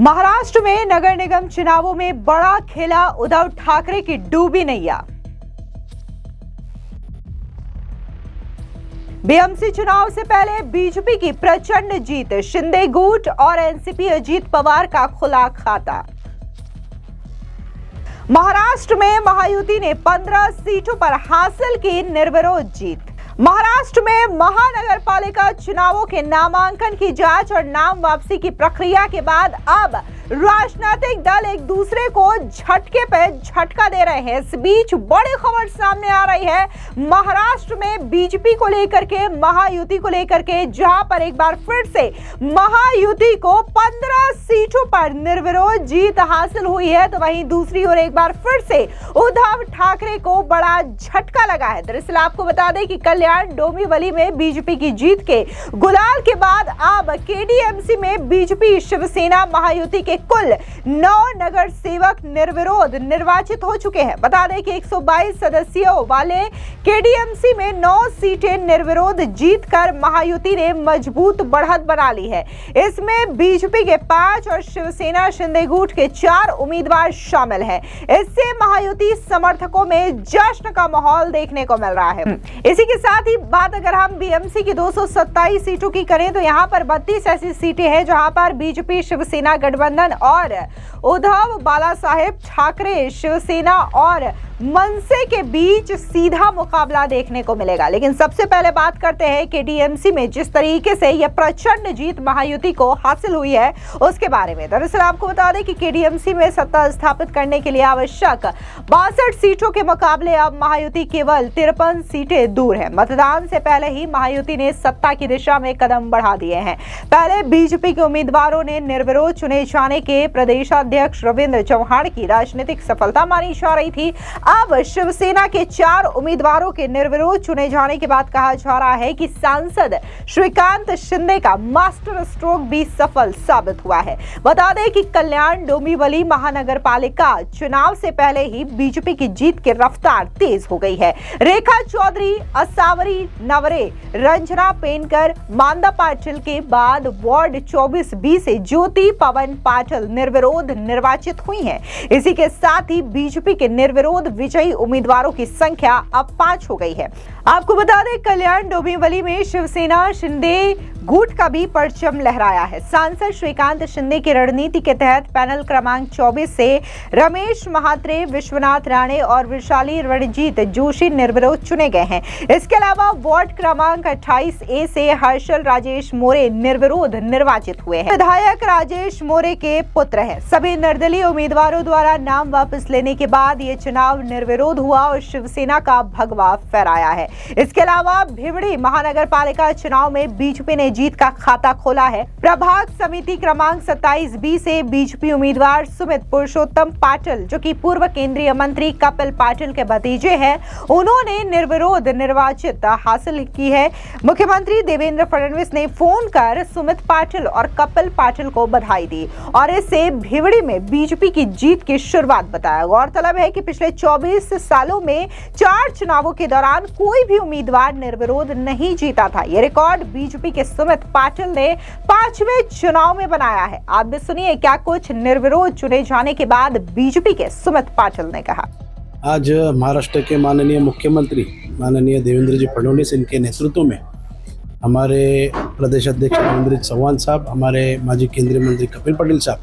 महाराष्ट्र में नगर निगम चुनावों में बड़ा खेला उद्धव ठाकरे की डूबी नैया। बीएमसी चुनाव से पहले बीजेपी की प्रचंड जीत, शिंदे गुट और एनसीपी अजीत पवार का खुला खाता। महाराष्ट्र में महायुति ने 15 सीटों पर हासिल की निर्विरोध जीत। महाराष्ट्र में महानगर पालिका चुनावों के नामांकन की जांच और नाम वापसी की प्रक्रिया के बाद अब राजनीतिक दल एक दूसरे को झटके पे झटका दे रहे हैं। इस बीच बड़ी खबर सामने आ रही है महाराष्ट्र में बीजेपी को लेकर के, महायुति को लेकर के, जहां पर एक बार फिर से महायुति को 15 सीटों पर निर्विरोध जीत हासिल हुई है, तो वहीं दूसरी ओर एक बार फिर से उद्धव ठाकरे को बड़ा झटका लगा है। दरअसल आपको बता दें कि कल्याण डोंबिवली में बीजेपी की जीत के गुलाल के बाद अब केडीएमसी में बीजेपी, शिवसेना, महायुति के कुल 9 नगर सेवक निर्विरोध निर्वाचित हो चुके हैं। बता दें कि 122 सदस्यों वाले केडीएमसी में 9 सीटें निर्विरोध जीतकर महायुति ने मजबूत बढ़त बना ली है। इसमें बीजेपी के 5 और शिवसेना शिंदे गुट के 4 उम्मीदवार शामिल हैं। इससे महायुति समर्थकों में जश्न का माहौल देखने को मिल रहा है। इसी के साथ ही बात अगर हम बीएमसी की 227 सीटों की करें तो यहाँ पर 32 ऐसी सीटें हैं जहां पर बीजेपी, शिवसेना गठबंधन और उद्धव बाला साहेब ठाकरे, शिवसेना और मनसे के बीच सीधा मुकाबला देखने को मिलेगा। लेकिन सबसे पहले बात करते हैं केडीएमसी में जिस तरीके से यह प्रचंड जीत महायुति को हासिल हुई है उसके बारे में। दरअसल आपको बता दें कि केडीएमसी में सत्ता स्थापित करने के लिए आवश्यक 62 सीटों के मुकाबले अब महायुति केवल 53 सीटें दूर है। मतदान से पहले ही महायुति ने सत्ता की दिशा में कदम बढ़ा दिए हैं। पहले बीजेपी के उम्मीदवारों ने निर्विरोध चुने जाने के प्रदेशाध्यक्ष रविंद्र चौहान की राजनीतिक सफलता मानी जा रही थी। अब शिवसेना के 4 उम्मीदवारों के निर्विरोध चुने जाने के बाद कहा जा रहा है कि सांसद श्रीकांत शिंदे का मास्टर स्ट्रोक भी सफल साबित हुआ है। बता दें कि कल्याण डोंबिवली महानगर पालिका चुनाव से पहले ही बीजेपी की जीत की रफ्तार तेज हो गई है। रेखा चौधरी, असावरी नवरे, रंजना पेनकर, मांदा पाटिल के बाद वार्ड 24B से ज्योति पवन पाटिल निर्विरोध निर्वाचित हुई हैं। इसी के साथ ही बीजेपी के निर्विरोध विजयी उम्मीदवारों की संख्या अब 5 हो गई है। आपको बता दें कल्याण डोंबिवली में शिवसेना शिंदे गुट का भी परचम लहराया है। सांसद श्रीकांत शिंदे की रणनीति के तहत पैनल क्रमांक 24 से रमेश महात्रे, विश्वनाथ राणे और विशाली रणजीत जोशी निर्विरोध चुने गए हैं। इसके अलावा वार्ड क्रमांक 28A से हर्षल राजेश मोरे निर्विरोध निर्वाचित हुए हैं। विधायक राजेश मोरे के पुत्र हैं। सभी निर्दलीय उम्मीदवारों द्वारा नाम वापस लेने के बाद ये चुनाव निर्विरोध हुआ और शिवसेना का भगवा फहराया है। इसके अलावा भिवड़ी महानगर पालिका चुनाव में बीजेपी ने जीत का खाता खोला है। प्रभाग समिति क्रमांक 27B से बीजेपी उम्मीदवार सुमित पुरुषोत्तम पाटिल, जो कि पूर्व केंद्रीय मंत्री कपिल पाटिल के भतीजे हैं, उन्होंने निर्विरोध निर्वाचित हासिल की है। मुख्यमंत्री देवेंद्र फडणवीस ने फोन कर सुमित पाटिल और कपिल पाटिल को बधाई दी और इसे भिवड़ी में बीजेपी की जीत की शुरुआत बताया। गौरतलब है कि पिछले 24 सालों में 4 चुनावों के दौरान कोई भी उम्मीदवार निर्विरोध नहीं जीता था। यह रिकॉर्ड बीजेपी के सुमित पाटिल ने 5वें चुनाव में बनाया है। आप भी सुनिए क्या कुछ निर्विरोध चुने जाने के बाद बीजेपी के सुमित पाटिल ने कहा। आज महाराष्ट्र के माननीय मुख्यमंत्री माननीय देवेंद्र जी फडणवीस इनके नेतृत्व में हमारे प्रदेश अध्यक्ष रविंद्र चौहान साहब, हमारे माजी केंद्रीय मंत्री कपिल पाटिल साहब,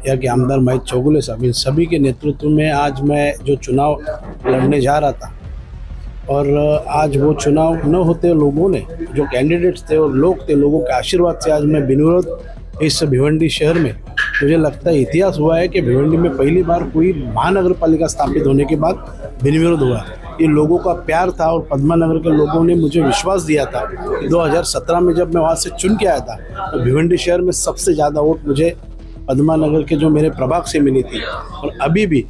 यहाँ के आमदार महेश चौगुले साहब, इन सभी के नेतृत्व में आज मैं जो चुनाव लड़ने जा रहा था और आज वो चुनाव न होते लोगों ने, जो कैंडिडेट्स थे और लोग थे, लोगों के आशीर्वाद से आज मैं बिनविरोध इस भिवंडी शहर में, मुझे लगता है इतिहास हुआ है कि भिवंडी में पहली बार कोई महानगर पालिका स्थापित होने के बाद बिनविरोध हुआ। ये लोगों का प्यार था और पद्मानगर के लोगों ने मुझे विश्वास दिया था। 2017 में जब मैं वहाँ से चुन के आया था तो भिवंडी शहर में सबसे ज़्यादा वोट मुझे पद्मानगर के जो मेरे प्रभाग से मिली थी और अभी भी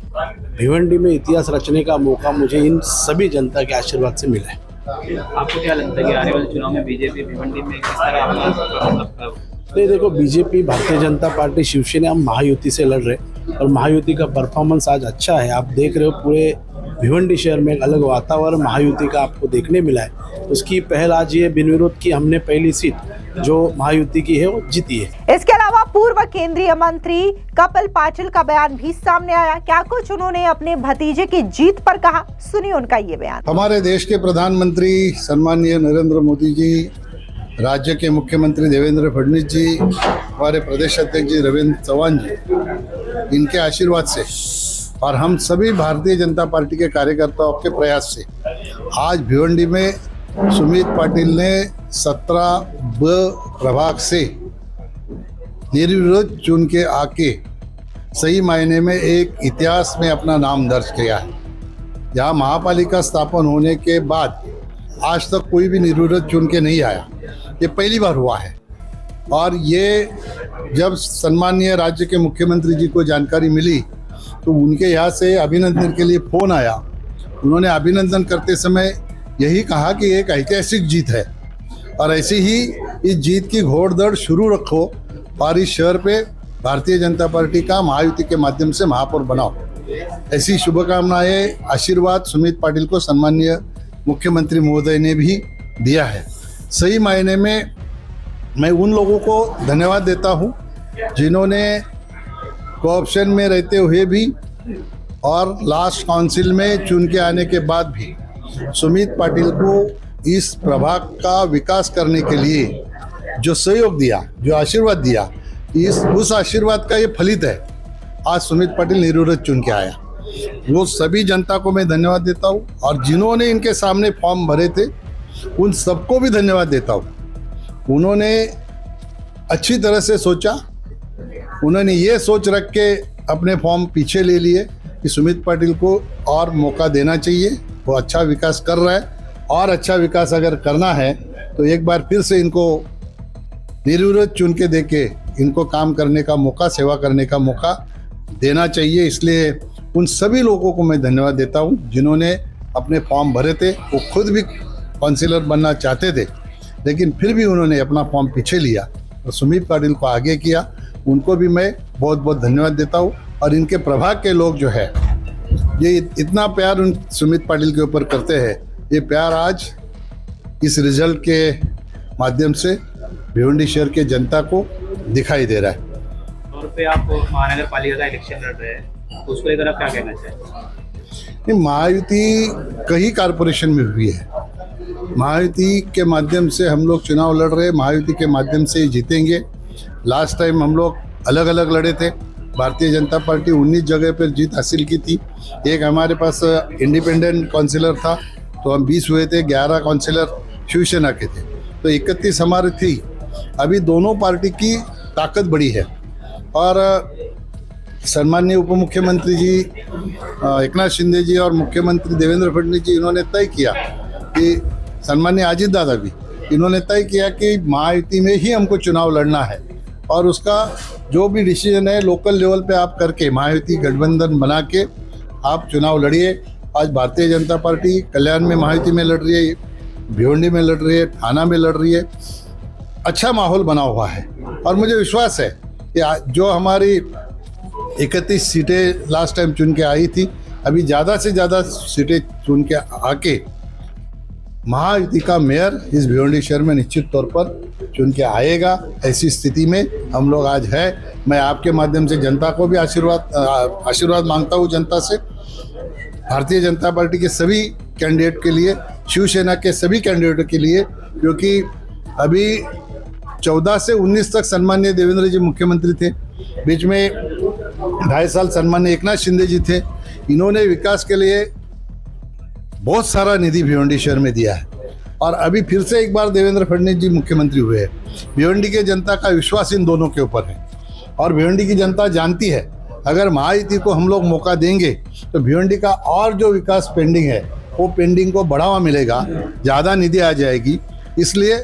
भिवंडी में इतिहास रचने का मौका मुझे इन सभी जनता के आशीर्वाद से मिला है। आपको क्या लगता है कि आने वाले चुनाव में बीजेपी भिवंडी में किस तरह अपना नहीं, देखो बीजेपी, भारतीय जनता पार्टी, शिवसेना, हम महायुति से लड़ रहे और महायुति का परफॉर्मेंस आज अच्छा है। आप देख रहे हो पूरे भिवंडी शहर में एक अलग वातावरण महायुति का आपको देखने मिला है। उसकी पहल आज ये बिनविरोध की हमने पहली सीट जो महायुति की है वो जीती है। इसके अलावा पूर्व केंद्रीय मंत्री कपिल पाटिल का बयान भी सामने आया। क्या कुछ उन्होंने अपने भतीजे की जीत पर कहा, सुनिए उनका ये बयान। हमारे देश के प्रधानमंत्री सम्माननीय नरेंद्र मोदी जी, राज्य के मुख्यमंत्री देवेंद्र फडणवीस जी, हमारे प्रदेश अध्यक्ष जी रविंद्र चौहान जी, इनके आशीर्वाद से और हम सभी भारतीय जनता पार्टी के कार्यकर्ताओं के प्रयास से आज भिवंडी में सुमित पाटिल ने 17B प्रभाग से निर्विरोध चुन के आके सही मायने में एक इतिहास में अपना नाम दर्ज किया है। यहाँ महापालिका स्थापन होने के बाद आज तक कोई भी निर्विरोध चुन के नहीं आया, ये पहली बार हुआ है। और ये जब सम्माननीय राज्य के मुख्यमंत्री जी को जानकारी मिली तो उनके यहाँ से अभिनंदन के लिए फ़ोन आया। उन्होंने अभिनंदन करते समय यही कहा कि एक ऐतिहासिक जीत है और ऐसी ही इस जीत की घोड़-दौड़ शुरू रखो और इस शहर पे भारतीय जनता पार्टी का महायुति के माध्यम से महापौर बनाओ। ऐसी शुभकामनाएं, आशीर्वाद सुमित पाटिल को सम्माननीय मुख्यमंत्री महोदय ने भी दिया है। सही मायने में मैं उन लोगों को धन्यवाद देता हूं जिन्होंने कोऑप्शन में रहते हुए भी और लास्ट काउंसिल में चुन के आने के बाद भी सुमित पाटिल को इस प्रभाग का विकास करने के लिए जो सहयोग दिया, जो आशीर्वाद दिया, उस आशीर्वाद का ये फलित है। आज सुमित पाटिल निर्विरोध चुन के आया। वो सभी जनता को मैं धन्यवाद देता हूँ और जिन्होंने इनके सामने फॉर्म भरे थे उन सबको भी धन्यवाद देता हूँ। उन्होंने अच्छी तरह से सोचा, उन्होंने ये सोच रख के अपने फॉर्म पीछे ले लिए कि सुमित पाटिल को और मौका देना चाहिए, वो अच्छा विकास कर रहा है और अच्छा विकास अगर करना है तो एक बार फिर से इनको निर्विरोध चुन के देके इनको काम करने का मौका, सेवा करने का मौका देना चाहिए। इसलिए उन सभी लोगों को मैं धन्यवाद देता हूं जिन्होंने अपने फॉर्म भरे थे। वो खुद भी काउंसिलर बनना चाहते थे लेकिन फिर भी उन्होंने अपना फॉर्म पीछे लिया और सुमित पाटिल को आगे किया। उनको भी मैं बहुत बहुत धन्यवाद देता हूं और इनके प्रभाग के लोग जो है ये इतना प्यार उन सुमित पाटिल के ऊपर करते हैं, ये प्यार आज इस रिजल्ट के माध्यम से भिवंडी शहर के जनता को दिखाई दे रहा है। तौर पे आप महानगर पालिका का इलेक्शन लड़ रहे हैं, उसको लेकर आप क्या कहना चाहेंगे? महायुति कई कारपोरेशन में हुई है। महायुति के माध्यम से हम लोग चुनाव लड़ रहे हैं, महायुति के माध्यम से जीतेंगे। लास्ट टाइम हम लोग अलग अलग लड़े थे। भारतीय जनता पार्टी 19 जगह पर जीत हासिल की थी। एक हमारे पास इंडिपेंडेंट काउंसिलर था तो हम 20 हुए थे, 11 काउंसिलर शिवसेना के थे तो 31 हमारे थी। अभी दोनों पार्टी की ताकत बड़ी है और सम्माननीय उप मुख्यमंत्री जी एकनाथ शिंदे जी और मुख्यमंत्री देवेंद्र फडणवीस जी इन्होंने तय किया कि सम्माननीय अजीत दादा भी इन्होंने तय किया कि महायुति में ही हमको चुनाव लड़ना है और उसका जो भी डिसीजन है लोकल लेवल पे आप करके महायुति गठबंधन बना के आप चुनाव लड़िए। आज भारतीय जनता पार्टी कल्याण में महायुति में लड़ रही है, भिवंडी में लड़ रही है, थाना में लड़ रही है। अच्छा माहौल बना हुआ है और मुझे विश्वास है कि जो हमारी 31 सीटें लास्ट टाइम चुन के आई थी, अभी ज़्यादा से ज़्यादा सीटें चुन के आके महायुति का मेयर इस भिवंडी शहर में निश्चित तौर पर चुन के आएगा। ऐसी स्थिति में हम लोग आज है। मैं आपके माध्यम से जनता को भी आशीर्वाद मांगता हूँ जनता से, भारतीय जनता पार्टी के सभी कैंडिडेट के लिए, शिवसेना के सभी कैंडिडेटों के लिए, क्योंकि अभी 14 से 19 तक सम्माननीय देवेंद्र जी मुख्यमंत्री थे, बीच में 2.5 साल सम्माननीय एकनाथ शिंदे जी थे। इन्होंने विकास के लिए बहुत सारा निधि भिवंडी शहर में दिया है और अभी फिर से एक बार देवेंद्र फडणवीस जी मुख्यमंत्री हुए हैं। भिवंडी के जनता का विश्वास इन दोनों के ऊपर है और भिवंडी की जनता जानती है अगर महायुति को हम लोग मौका देंगे तो भिवंडी का और जो विकास पेंडिंग है वो पेंडिंग को बढ़ावा मिलेगा, ज़्यादा निधि आ जाएगी। इसलिए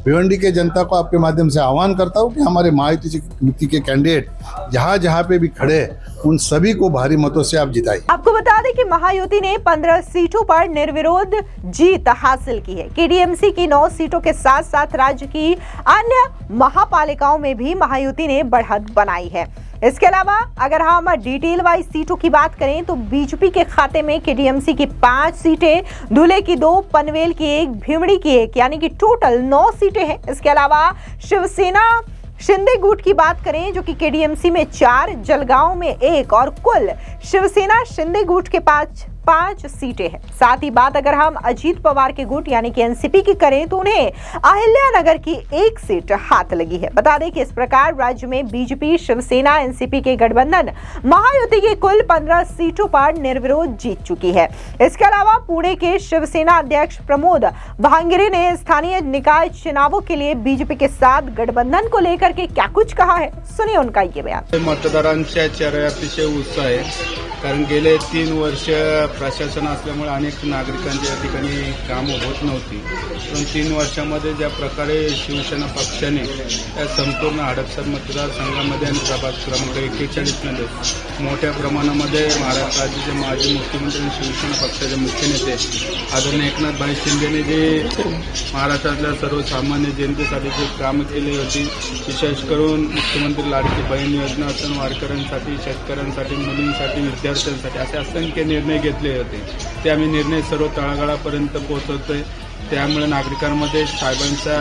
भिवंडी के जनता को आपके माध्यम से आह्वान करता हूँ कि हमारे महायुति के कैंडिडेट जहाँ पे भी खड़े हैं उन सभी को भारी मतों से आप जिताइए। आपको बता दें कि महायुति ने 15 सीटों पर निर्विरोध जीत हासिल की है। केडीएमसी की 9 सीटों के साथ साथ राज्य की अन्य महापालिकाओं में भी महायुति ने बढ़त बनाई है। इसके अलावा अगर हम डिटेल वाइज सीटों की बात करें तो बीजेपी के खाते में केडीएमसी की 5 सीटें, धुले की 2, पनवेल की 1, भीमड़ी की 1, यानी कि टोटल 9 सीटें हैं। इसके अलावा शिवसेना शिंदे गुट की बात करें जो कि केडीएमसी में 4, जलगांव में 1 और कुल शिवसेना शिंदे गुट के 5 सीटें हैं। साथ ही बात अगर हम अजीत पवार के गुट यानी कि एनसीपी की करें तो उन्हें अहिल्यानगर की 1 सीट हाथ लगी है। बता दें कि इस प्रकार राज्य में बीजेपी, शिवसेना, एनसीपी के गठबंधन महायुति की कुल 15 सीटों पर निर्विरोध जीत चुकी है। इसके अलावा पुणे के शिवसेना अध्यक्ष प्रमोद भांगरे ने स्थानीय निकाय चुनावों के लिए बीजेपी के साथ गठबंधन को लेकर के क्या कुछ कहा है, सुनिए उनका ये बयान। मतदारांच्या चेहऱ्यावर अतिशय उत्साह आहे, कारण गेले 3 वर्ष प्रशासन असल्यामुळे अनेक नागरिकांच्या या ठिकाणी कामं होत नव्हती, पण 3 वर्षामध्ये ज्या प्रकारे शिवसेना पक्षाने या संपूर्ण हडपसर मतदारसंघामध्ये आणि प्रभाग क्रमांक 41 मध्ये मोठ्या प्रमाणामध्ये महाराष्ट्र राज्याचे माजी मुख्यमंत्री आणि शिवसेना पक्षाचे मुख्य नेते आदरणीय एकनाथभाई शिंदेने जे महाराष्ट्रातल्या सर्वसामान्य जनतेसाठी जे कामं केली होती, विशेष करून मुख्यमंत्री लाडकी बहीण योजना असून वारकऱ्यांसाठी, शेतकऱ्यांसाठी, मुलींसाठी, विद्यार्थ्यांसाठी असे असंख्य निर्णय घेतले होते। ते आम्ही निर्णय सर्व तळागाळापर्यंत पोहोचवतोय। त्यामुळे नागरिकांमध्ये साहेबांच्या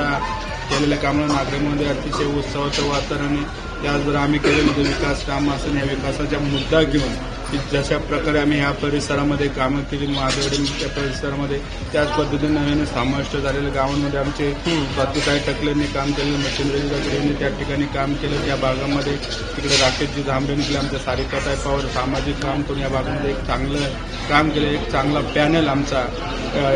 केलेल्या कामाला नागरिकांमध्ये अतिशय उत्साहाचं वातावरण आहे। त्याचबरोबर आम्ही केलेले विकास कामं असून या विकासाचा मुद्दा घेऊन की जशा प्रकारे आम्ही या परिसरामध्ये कामं केली, महादेवडी त्या परिसरामध्ये त्याच पद्धतीने नव्याने समाविष्ट झालेल्या गावांमध्ये आमचे स्वातीताई टकलेंनी काम केलं, मच्छिंद्रजी गजरेंनी त्या ठिकाणी काम केलं। त्या भागामध्ये तिकडे राकेशजी झांबरेंनी केलं, आमच्या सारिकाताई पवार सामाजिक काम करून या भागामध्ये एक चांगलं काम केलं। एक चांगला पॅनल आमचा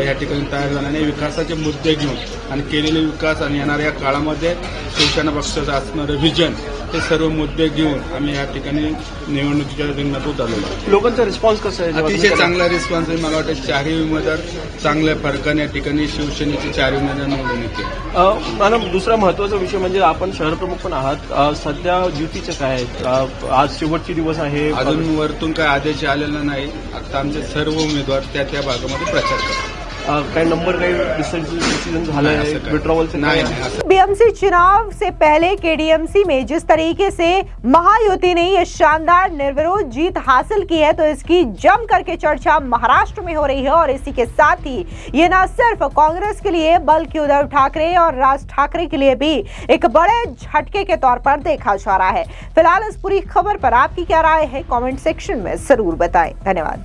या ठिकाणी तयार झाला आणि विकासाचे मुद्दे घेऊन आणि केलेले विकास आणि येणाऱ्या काळामध्ये शिवसेना पक्षाचं असणारं व्हिजन हे सर्व मुद्दे घेऊन आम्ही या ठिकाणी निवडणुकीच्या रिंगणात उतरलेलो आहोत। लोकांचा रिस्पॉन्स कसा आहे? अतिशय चांगला रिस्पॉन्स आहे। मला वाटतं 4ही उमेदवार चांगल्या फरकाने या ठिकाणी शिवसेनेचे 4 उमेदवार निवडून येतील। मॅडम, दुसरा महत्वाचा विषय म्हणजे आपण शहर प्रमुख पण आहात, सध्या युतीचं काय आहे? आज शेवटचे दिवस आहे, अजून वरतून काय आदेश आलेला नाही। आता आमचे सर्व उमेदवार त्या भागामध्ये प्रचार करतात। काही नंबर काही डिसीजन झाला है विड्रॉवल से? नहीं। बीएमसी चुनाव से पहले केडीएमसी में जिस तरीके से महायुति ने ये शानदार निर्विरोध जीत हासिल की है तो इसकी जम करके चर्चा महाराष्ट्र में हो रही है और इसी के साथ ही ये न सिर्फ कांग्रेस के लिए बल्कि उद्धव ठाकरे और राज ठाकरे के लिए भी एक बड़े झटके के तौर पर देखा जा रहा है। फिलहाल इस पूरी खबर पर आपकी क्या राय है, कमेंट सेक्शन में जरूर बताएं। धन्यवाद।